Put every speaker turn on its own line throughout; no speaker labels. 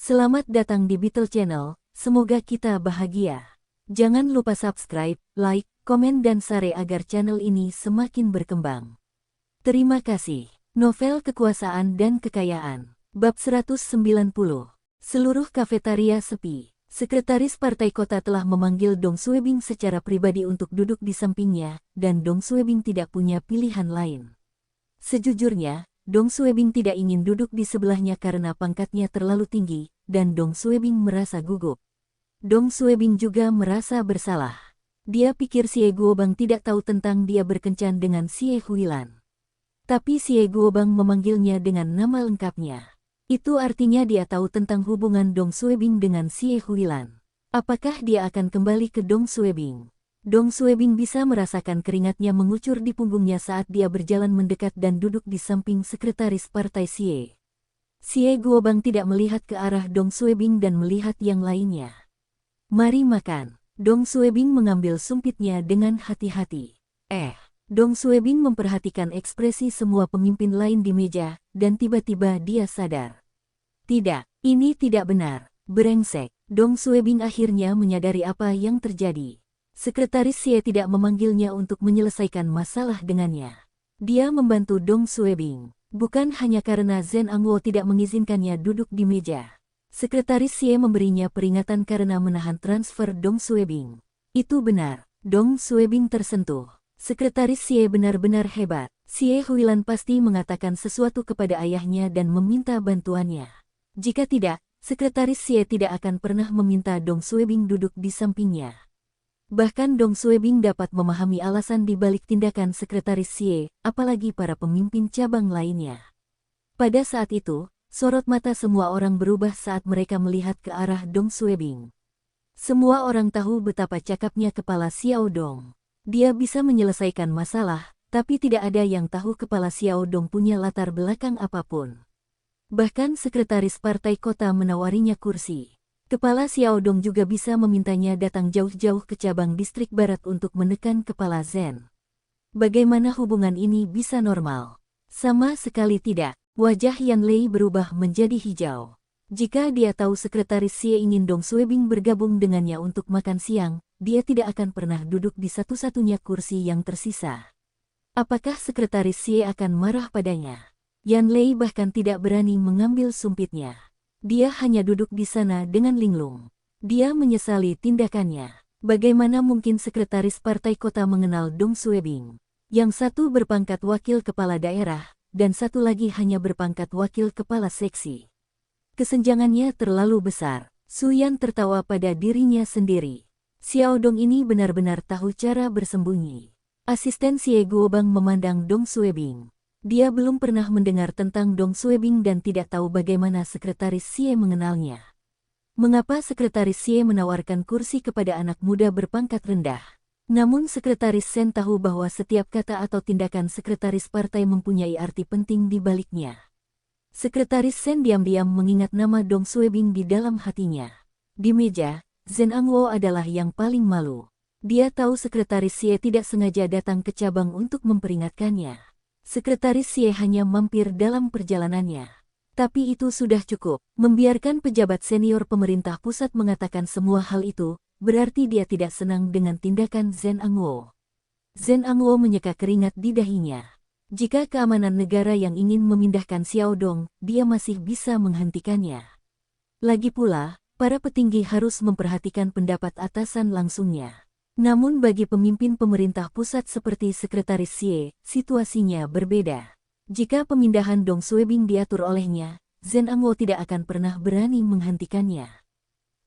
Selamat datang di Beetle Channel, semoga kita bahagia. Jangan lupa subscribe, like, komen dan share agar channel ini semakin berkembang. Terima kasih. Novel Kekuasaan dan Kekayaan. Bab 190. Seluruh kafetaria sepi. Sekretaris Partai Kota telah memanggil Dong Suebing secara pribadi untuk duduk di sampingnya, dan Dong Suebing tidak punya pilihan lain. Sejujurnya, Dong Suebing tidak ingin duduk di sebelahnya karena pangkatnya terlalu tinggi, dan Dong Suebing merasa gugup. Dong Suebing juga merasa bersalah. Dia pikir Xie Guobang tidak tahu tentang dia berkencan dengan Xie Huilan. Tapi Xie Guobang memanggilnya dengan nama lengkapnya. Itu artinya dia tahu tentang hubungan Dong Suebing dengan Xie Huilan. Apakah dia akan kembali ke Dong Suebing? Dong Suebing bisa merasakan keringatnya mengucur di punggungnya saat dia berjalan mendekat dan duduk di samping sekretaris partai Xie. Xie Guobang tidak melihat ke arah Dong Suebing dan melihat yang lainnya. Mari makan. Dong Suebing mengambil sumpitnya dengan hati-hati. Dong Suebing memperhatikan ekspresi semua pemimpin lain di meja, dan tiba-tiba dia sadar. Tidak, ini tidak benar. Brengsek. Dong Suebing akhirnya menyadari apa yang terjadi. Sekretaris Xie tidak memanggilnya untuk menyelesaikan masalah dengannya. Dia membantu Dong Suebing, bukan hanya karena Zhen Angwo tidak mengizinkannya duduk di meja. Sekretaris Xie memberinya peringatan karena menahan transfer Dong Suebing. Itu benar. Dong Suebing tersentuh. Sekretaris Xie benar-benar hebat. Xie Huilan pasti mengatakan sesuatu kepada ayahnya dan meminta bantuannya. Jika tidak, Sekretaris Xie tidak akan pernah meminta Dong Suebing duduk di sampingnya. Bahkan Dong Suebing dapat memahami alasan di balik tindakan Sekretaris Xie, apalagi para pemimpin cabang lainnya. Pada saat itu, sorot mata semua orang berubah saat mereka melihat ke arah Dong Suebing. Semua orang tahu betapa cakapnya kepala Xiao Dong. Dia bisa menyelesaikan masalah, tapi tidak ada yang tahu kepala Xiao Dong punya latar belakang apapun. Bahkan sekretaris partai kota menawarinya kursi. Kepala Xiao Dong juga bisa memintanya datang jauh-jauh ke cabang distrik barat untuk menekan kepala Zhen. Bagaimana hubungan ini bisa normal? Sama sekali tidak. Wajah Yan Lei berubah menjadi hijau. Jika dia tahu sekretaris Xie ingin Dong Suebing bergabung dengannya untuk makan siang, dia tidak akan pernah duduk di satu-satunya kursi yang tersisa. Apakah sekretaris Xie akan marah padanya? Yan Lei bahkan tidak berani mengambil sumpitnya. Dia hanya duduk di sana dengan linglung. Dia menyesali tindakannya. Bagaimana mungkin sekretaris partai kota mengenal Dong Suebing? Yang satu berpangkat wakil kepala daerah, dan satu lagi hanya berpangkat wakil kepala seksi. Kesenjangannya terlalu besar. Su Yan tertawa pada dirinya sendiri. Xiao Dong ini benar-benar tahu cara bersembunyi. Asisten Xie Guobang memandang Dong Suebing. Dia belum pernah mendengar tentang Dong Suebing dan tidak tahu bagaimana sekretaris Xie mengenalnya. Mengapa sekretaris Xie menawarkan kursi kepada anak muda berpangkat rendah? Namun sekretaris Zhen tahu bahwa setiap kata atau tindakan sekretaris partai mempunyai arti penting di baliknya. Sekretaris Zhen diam-diam mengingat nama Dong Suebing di dalam hatinya. Di meja, Zhen Angwo adalah yang paling malu. Dia tahu sekretaris Xie tidak sengaja datang ke cabang untuk memperingatkannya. Sekretaris Xie hanya mampir dalam perjalanannya. Tapi itu sudah cukup. Membiarkan pejabat senior pemerintah pusat mengatakan semua hal itu, berarti dia tidak senang dengan tindakan Zhen Angwo. Zhen Angwo menyeka keringat di dahinya. Jika keamanan negara yang ingin memindahkan Xiao Dong, dia masih bisa menghentikannya. Lagi pula, para petinggi harus memperhatikan pendapat atasan langsungnya. Namun bagi pemimpin pemerintah pusat seperti Sekretaris Xie, situasinya berbeda. Jika pemindahan Dong Suebing diatur olehnya, Zhen Angwo tidak akan pernah berani menghentikannya.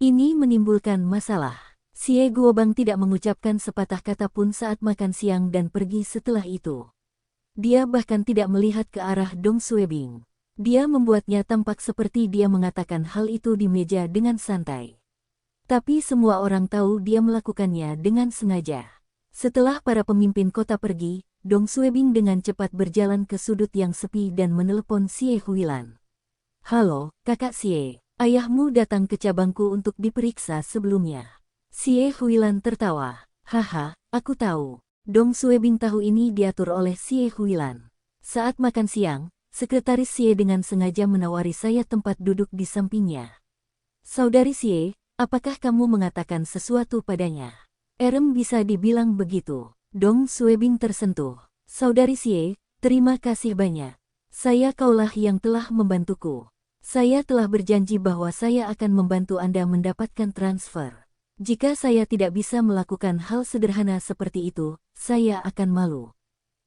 Ini menimbulkan masalah. Xie Guobang tidak mengucapkan sepatah kata pun saat makan siang dan pergi setelah itu. Dia bahkan tidak melihat ke arah Dong Suebing. Dia membuatnya tampak seperti dia mengatakan hal itu di meja dengan santai. Tapi semua orang tahu dia melakukannya dengan sengaja. Setelah para pemimpin kota pergi, Dong Suebing dengan cepat berjalan ke sudut yang sepi dan menelepon Xie Huilan. "Halo, kakak Xie, ayahmu datang ke cabangku untuk diperiksa sebelumnya." Xie Huilan tertawa. "Haha, aku tahu." Dong Suebing tahu ini diatur oleh Xie Huilan. Saat makan siang, sekretaris Xie dengan sengaja menawari saya tempat duduk di sampingnya. Saudari Xie, apakah kamu mengatakan sesuatu padanya? Bisa dibilang begitu. Dong Suebing tersentuh. Saudari Xie, terima kasih banyak. Saya kaulah yang telah membantuku. Saya telah berjanji bahwa saya akan membantu Anda mendapatkan transfer. Jika saya tidak bisa melakukan hal sederhana seperti itu, saya akan malu.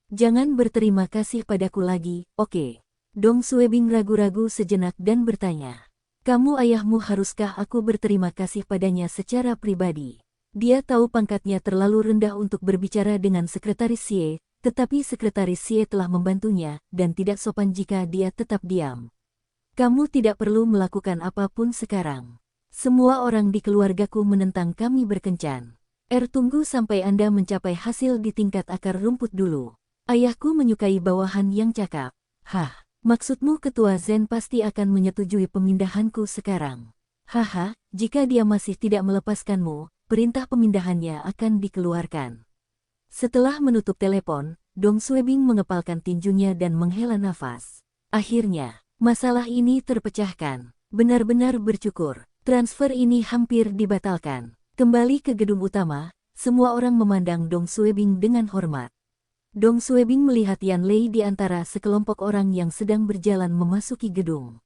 Jangan berterima kasih padaku lagi, oke? Dong Suebing ragu-ragu sejenak dan bertanya. Kamu ayahmu, haruskah aku berterima kasih padanya secara pribadi? Dia tahu pangkatnya terlalu rendah untuk berbicara dengan Sekretaris Xie, tetapi Sekretaris Xie telah membantunya dan tidak sopan jika dia tetap diam. Kamu tidak perlu melakukan apapun sekarang. Semua orang di keluargaku menentang kami berkencan. Tunggu sampai Anda mencapai hasil di tingkat akar rumput dulu. Ayahku menyukai bawahan yang cakap. Hah, maksudmu Ketua Zen pasti akan menyetujui pemindahanku sekarang? Haha, jika dia masih tidak melepaskanmu, perintah pemindahannya akan dikeluarkan. Setelah menutup telepon, Dong Suebing mengepalkan tinjunya dan menghela nafas. Akhirnya, masalah ini terpecahkan. Benar-benar bersyukur, transfer ini hampir dibatalkan. Kembali ke gedung utama, semua orang memandang Dong Suebing dengan hormat. Dong Suebing melihat Yan Lei di antara sekelompok orang yang sedang berjalan memasuki gedung.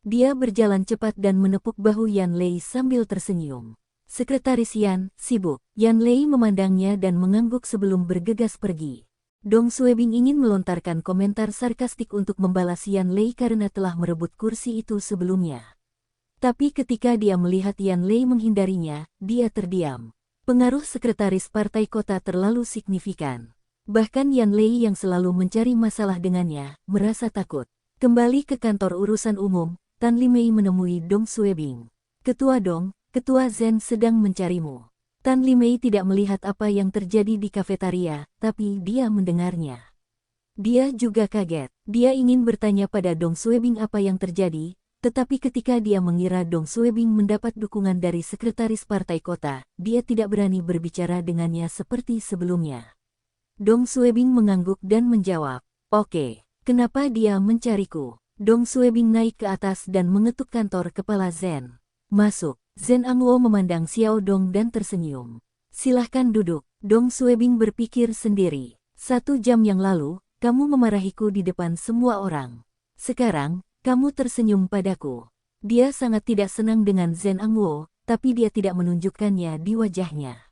Dia berjalan cepat dan menepuk bahu Yan Lei sambil tersenyum. Sekretaris Yan, sibuk. Yan Lei memandangnya dan mengangguk sebelum bergegas pergi. Dong Suebing ingin melontarkan komentar sarkastik untuk membalas Yan Lei karena telah merebut kursi itu sebelumnya. Tapi ketika dia melihat Yan Lei menghindarinya, dia terdiam. Pengaruh sekretaris partai kota terlalu signifikan. Bahkan Yan Lei yang selalu mencari masalah dengannya, merasa takut. Kembali ke kantor urusan umum, Tan Limei menemui Dong Suebing. Ketua Dong, Ketua Zen sedang mencarimu. Tan Limei tidak melihat apa yang terjadi di kafetaria, tapi dia mendengarnya. Dia juga kaget. Dia ingin bertanya pada Dong Suebing apa yang terjadi, tetapi ketika dia mengira Dong Suebing mendapat dukungan dari sekretaris partai kota, dia tidak berani berbicara dengannya seperti sebelumnya. Dong Suebing mengangguk dan menjawab, "Oke, kenapa dia mencariku?" Dong Suebing naik ke atas dan mengetuk kantor kepala Zen. "Masuk." Zen Angwo memandang Xiao Dong dan tersenyum. "Silahkan duduk." Dong Suebing berpikir sendiri. 1 jam yang lalu, kamu memarahiku di depan semua orang. Sekarang, kamu tersenyum padaku. Dia sangat tidak senang dengan Zen Angwo, tapi dia tidak menunjukkannya di wajahnya.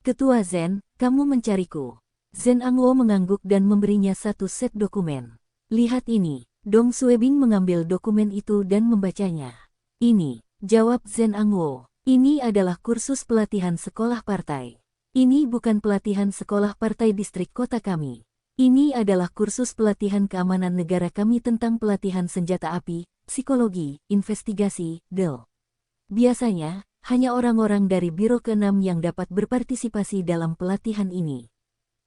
"Ketua Zen, kamu mencariku." Zen Angwo mengangguk dan memberinya 1 set dokumen. "Lihat ini." Dong Suebing mengambil dokumen itu dan membacanya. "Ini," jawab Zen Angwo. "Ini adalah kursus pelatihan sekolah partai. Ini bukan pelatihan sekolah partai distrik kota kami. Ini adalah kursus pelatihan keamanan negara kami tentang pelatihan senjata api, psikologi, investigasi, del. Biasanya, hanya orang-orang dari Biro ke-6 yang dapat berpartisipasi dalam pelatihan ini.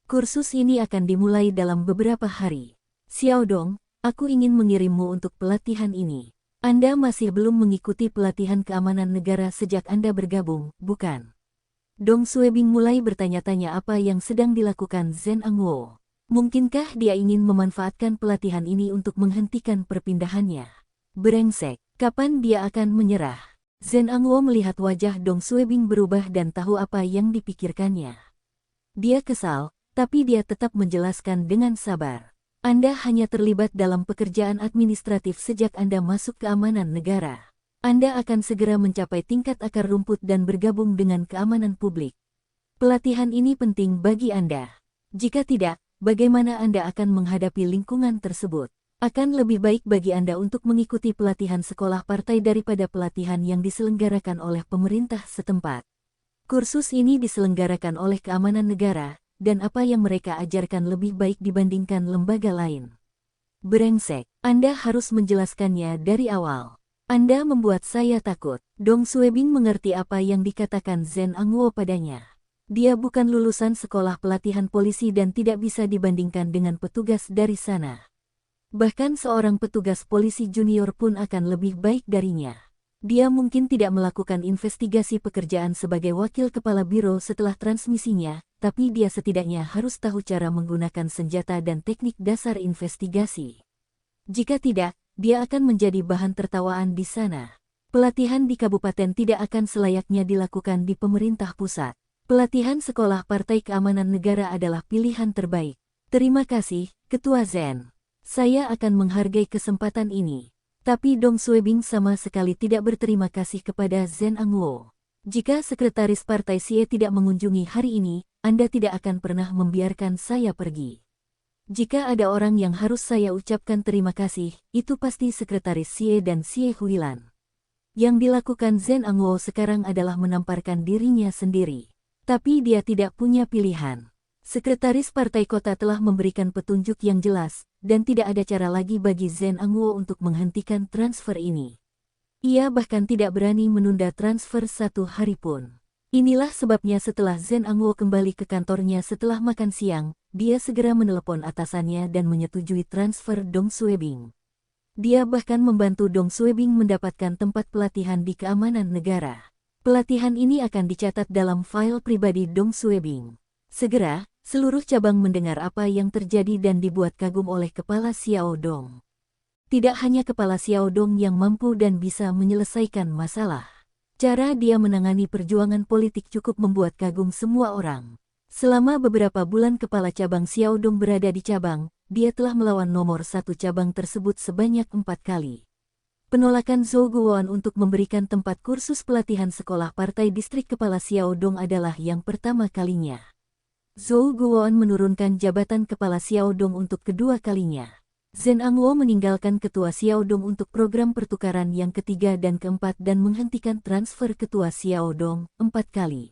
Kursus ini akan dimulai dalam beberapa hari. Xiao Dong, aku ingin mengirimmu untuk pelatihan ini. Anda masih belum mengikuti pelatihan keamanan negara sejak Anda bergabung, bukan?" Dong Suebing mulai bertanya-tanya apa yang sedang dilakukan Zen Angwo. Mungkinkah dia ingin memanfaatkan pelatihan ini untuk menghentikan perpindahannya? Brengsek, kapan dia akan menyerah? Zen Angwo melihat wajah Dong Suebing berubah dan tahu apa yang dipikirkannya. Dia kesal, tapi dia tetap menjelaskan dengan sabar. "Anda hanya terlibat dalam pekerjaan administratif sejak Anda masuk keamanan negara. Anda akan segera mencapai tingkat akar rumput dan bergabung dengan keamanan publik. Pelatihan ini penting bagi Anda. Jika tidak, bagaimana Anda akan menghadapi lingkungan tersebut? Akan lebih baik bagi Anda untuk mengikuti pelatihan sekolah partai daripada pelatihan yang diselenggarakan oleh pemerintah setempat. Kursus ini diselenggarakan oleh keamanan negara, dan apa yang mereka ajarkan lebih baik dibandingkan lembaga lain. Brengsek, Anda harus menjelaskannya dari awal. Anda membuat saya takut." Dong Suebing mengerti apa yang dikatakan Zen Angwo padanya. Dia bukan lulusan sekolah pelatihan polisi dan tidak bisa dibandingkan dengan petugas dari sana. Bahkan seorang petugas polisi junior pun akan lebih baik darinya. Dia mungkin tidak melakukan investigasi pekerjaan sebagai wakil kepala biro setelah transmisinya, tapi dia setidaknya harus tahu cara menggunakan senjata dan teknik dasar investigasi. Jika tidak, dia akan menjadi bahan tertawaan di sana. Pelatihan di kabupaten tidak akan selayaknya dilakukan di pemerintah pusat. Pelatihan sekolah Partai Keamanan Negara adalah pilihan terbaik. Terima kasih, Ketua Zen. Saya akan menghargai kesempatan ini. Tapi Dong Suebing sama sekali tidak berterima kasih kepada Zen Angwo. Jika sekretaris Partai Sie tidak mengunjungi hari ini, Anda tidak akan pernah membiarkan saya pergi. Jika ada orang yang harus saya ucapkan terima kasih, itu pasti sekretaris Sie dan Sie Huilan. Yang dilakukan Zen Angwo sekarang adalah menamparkan dirinya sendiri. Tapi dia tidak punya pilihan. Sekretaris Partai Kota telah memberikan petunjuk yang jelas, dan tidak ada cara lagi bagi Zen Angwo untuk menghentikan transfer ini. Ia bahkan tidak berani menunda transfer 1 hari pun. Inilah sebabnya setelah Zen Angwo kembali ke kantornya setelah makan siang, dia segera menelepon atasannya dan menyetujui transfer Dong Suebing. Dia bahkan membantu Dong Suebing mendapatkan tempat pelatihan di keamanan negara. Pelatihan ini akan dicatat dalam file pribadi Dong Suebing. Segera, seluruh cabang mendengar apa yang terjadi dan dibuat kagum oleh Kepala Xiao Dong. Tidak hanya Kepala Xiao Dong yang mampu dan bisa menyelesaikan masalah. Cara dia menangani perjuangan politik cukup membuat kagum semua orang. Selama beberapa bulan Kepala Cabang Xiao Dong berada di cabang, dia telah melawan nomor 1 cabang tersebut sebanyak 4 kali. Penolakan Zhou Guoan untuk memberikan tempat kursus pelatihan sekolah partai distrik Kepala Xiao Dong adalah yang pertama kalinya. Zhou Guoan menurunkan jabatan Kepala Xiao Dong untuk kedua kalinya. Zen Angwo meninggalkan Ketua Xiao Dong untuk program pertukaran yang ketiga dan keempat dan menghentikan transfer Ketua Xiao Dong 4 kali.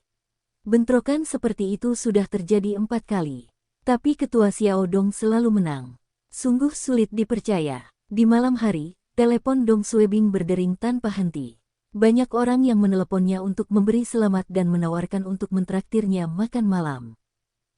Bentrokan seperti itu sudah terjadi 4 kali. Tapi Ketua Xiao Dong selalu menang. Sungguh sulit dipercaya. Di malam hari, telepon Dong Suebing berdering tanpa henti. Banyak orang yang meneleponnya untuk memberi selamat dan menawarkan untuk mentraktirnya makan malam.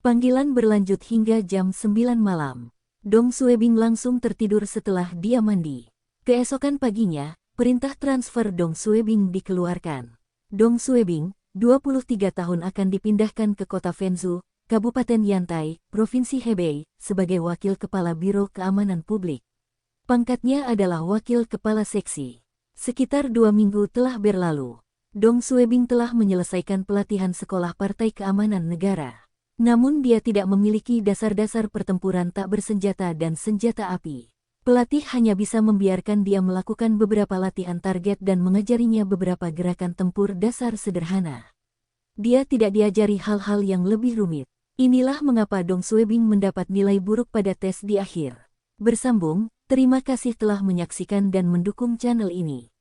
Panggilan berlanjut hingga jam 9 malam. Dong Suebing langsung tertidur setelah dia mandi. Keesokan paginya, perintah transfer Dong Suebing dikeluarkan. Dong Suebing, 23 tahun akan dipindahkan ke kota Fenzhou, Kabupaten Yantai, Provinsi Hebei, sebagai Wakil Kepala Biro Keamanan Publik. Pangkatnya adalah Wakil Kepala Seksi. Sekitar 2 minggu telah berlalu. Dong Suebing telah menyelesaikan pelatihan sekolah Partai Keamanan Negara. Namun dia tidak memiliki dasar-dasar pertempuran tak bersenjata dan senjata api. Pelatih hanya bisa membiarkan dia melakukan beberapa latihan target dan mengajarinya beberapa gerakan tempur dasar sederhana. Dia tidak diajari hal-hal yang lebih rumit. Inilah mengapa Dong Suebing mendapat nilai buruk pada tes di akhir. Bersambung. Terima kasih telah menyaksikan dan mendukung channel ini.